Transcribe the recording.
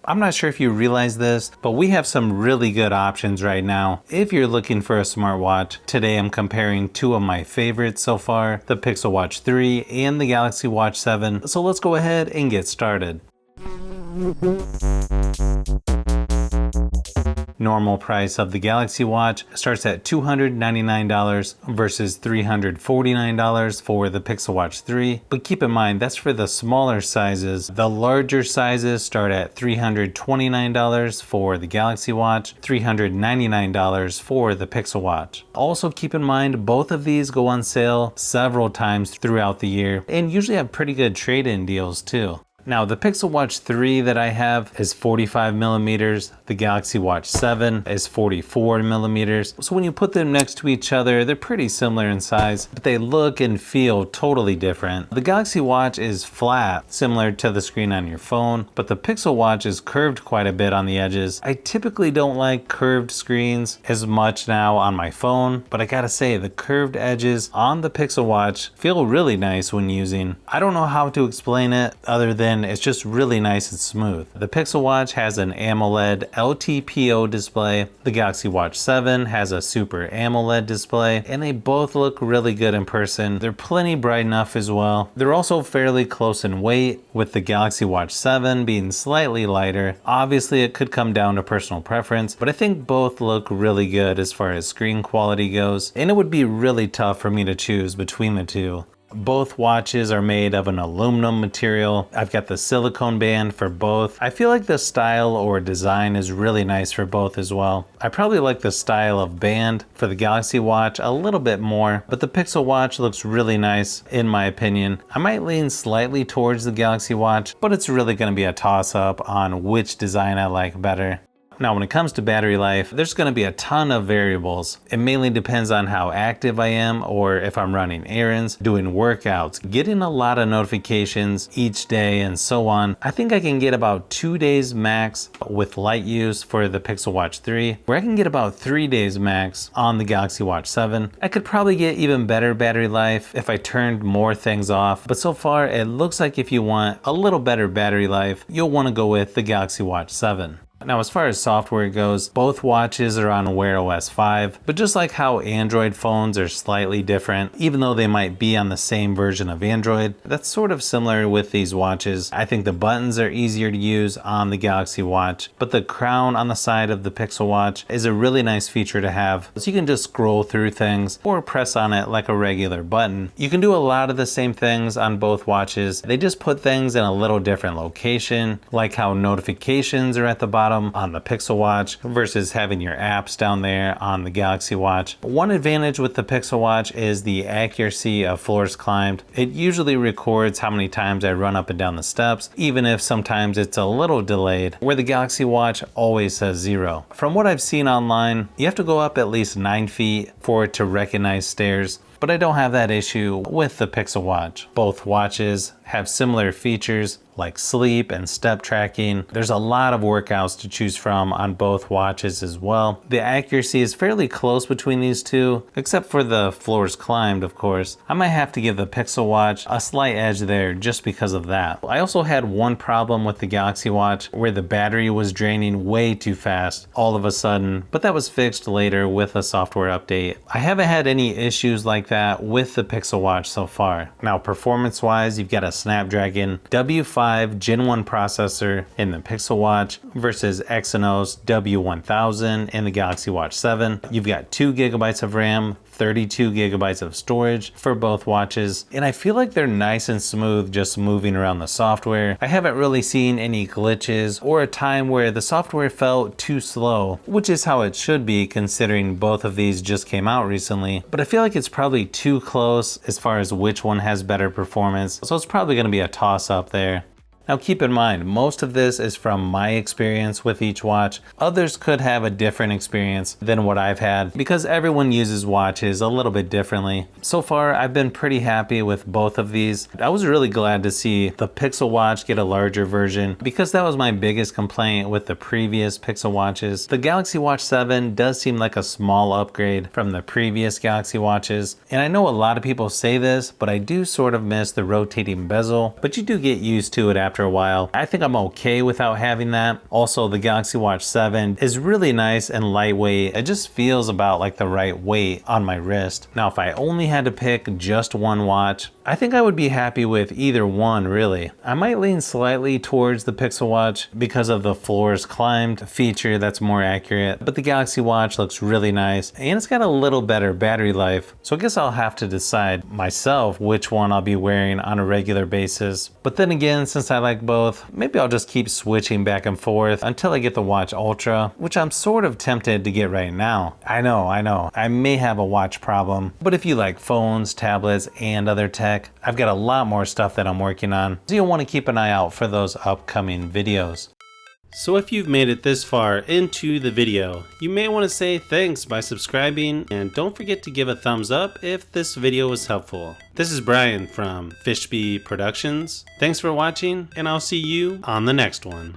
I'm not sure if you realize this, but we have some really good options right now if you're looking for a smartwatch. Today I'm comparing two of my favorites so far, the Pixel Watch 3 and the Galaxy Watch 7. So let's go ahead and get started. Normal price of the Galaxy Watch starts at $299 versus $349 for the Pixel Watch 3. But keep in mind, that's for the smaller sizes. The larger sizes start at $329 for the Galaxy Watch, $399 for the Pixel Watch. Also keep in mind, both of these go on sale several times throughout the year and usually have pretty good trade-in deals too. Now the Pixel Watch 3 that I have is 45 millimeters. The Galaxy Watch 7 is 44 millimeters. So when you put them next to each other, they're pretty similar in size, but they look and feel totally different. The Galaxy Watch is flat, similar to the screen on your phone, but the Pixel Watch is curved quite a bit on the edges. I typically don't like curved screens as much now on my phone, but I gotta say the curved edges on the Pixel Watch feel really nice when using. I don't know how to explain it other than it's just really nice and smooth. The Pixel Watch has an AMOLED LTPO display. The Galaxy Watch 7 has a Super AMOLED display, and they both look really good in person. They're plenty bright enough as well. They're also fairly close in weight, with the Galaxy Watch 7 being slightly lighter. Obviously it could come down to personal preference, but I think both look really good as far as screen quality goes, and it would be really tough for me to choose between the two. Both watches are made of an aluminum material. I've got the silicone band for both. I feel like the style or design is really nice for both as well. I probably like the style of band for the Galaxy Watch a little bit more, but the Pixel Watch looks really nice in my opinion. I might lean slightly towards the Galaxy Watch, but it's really going to be a toss-up on which design I like better. Now when it comes to battery life, there's going to be a ton of variables. It mainly depends on how active I am or if I'm running errands, doing workouts, getting a lot of notifications each day and so on. I think I can get about 2 days max with light use for the Pixel Watch 3, where I can get about 3 days max on the Galaxy Watch 7. I could probably get even better battery life if I turned more things off, but so far it looks like if you want a little better battery life, you'll want to go with the Galaxy Watch 7. Now as far as software goes, both watches are on Wear OS 5, but just like how Android phones are slightly different, even though they might be on the same version of Android, that's sort of similar with these watches. I think the buttons are easier to use on the Galaxy Watch, but the crown on the side of the Pixel Watch is a really nice feature to have. So you can just scroll through things or press on it like a regular button. You can do a lot of the same things on both watches. They just put things in a little different location, like how notifications are at the bottom on the Pixel Watch versus having your apps down there on the Galaxy Watch. One advantage with the Pixel Watch is the accuracy of floors climbed. It usually records how many times I run up and down the steps, even if sometimes it's a little delayed, where the Galaxy Watch always says 0. From what I've seen online, you have to go up at least 9 feet for it to recognize stairs, but I don't have that issue with the Pixel Watch. Both watches have similar features like sleep and step tracking. There's a lot of workouts to choose from on both watches as well. The accuracy is fairly close between these two, except for the floors climbed, of course. I might have to give the Pixel Watch a slight edge there just because of that. I also had one problem with the Galaxy Watch where the battery was draining way too fast all of a sudden, but that was fixed later with a software update. I haven't had any issues like that with the Pixel Watch so far. Now performance-wise, you've got a Snapdragon W5 Gen 1 processor in the Pixel Watch versus Exynos W1000 in the Galaxy Watch 7. You've got 2 gigabytes of RAM, 32 gigabytes of storage for both watches, and I feel like they're nice and smooth just moving around the software. I haven't really seen any glitches or a time where the software felt too slow, which is how it should be considering both of these just came out recently, but I feel like it's probably too close as far as which one has better performance, so it's probably going to be a toss-up there. Now keep in mind, most of this is from my experience with each watch. Others could have a different experience than what I've had because everyone uses watches a little bit differently. So far, I've been pretty happy with both of these. I was really glad to see the Pixel Watch get a larger version because that was my biggest complaint with the previous Pixel Watches. The Galaxy Watch 7 does seem like a small upgrade from the previous Galaxy Watches. And I know a lot of people say this, but I do sort of miss the rotating bezel, but you do get used to it after after a while. I think I'm okay without having that. Also, the Galaxy Watch 7 is really nice and lightweight. It just feels about like the right weight on my wrist. Now, if I only had to pick just one watch, I think I would be happy with either one, really. I might lean slightly towards the Pixel Watch because of the floors climbed feature that's more accurate, but the Galaxy Watch looks really nice and it's got a little better battery life. So I guess I'll have to decide myself which one I'll be wearing on a regular basis. But then again, since I like both, maybe I'll just keep switching back and forth until I get the Watch Ultra, which I'm sort of tempted to get right now. I know, I may have a watch problem, but if you like phones, tablets, and other tech, I've got a lot more stuff that I'm working on, so you'll want to keep an eye out for those upcoming videos. So if you've made it this far into the video, you may want to say thanks by subscribing, and don't forget to give a thumbs up if this video was helpful. This is Brian from Fishbee Productions. Thanks for watching, and I'll see you on the next one.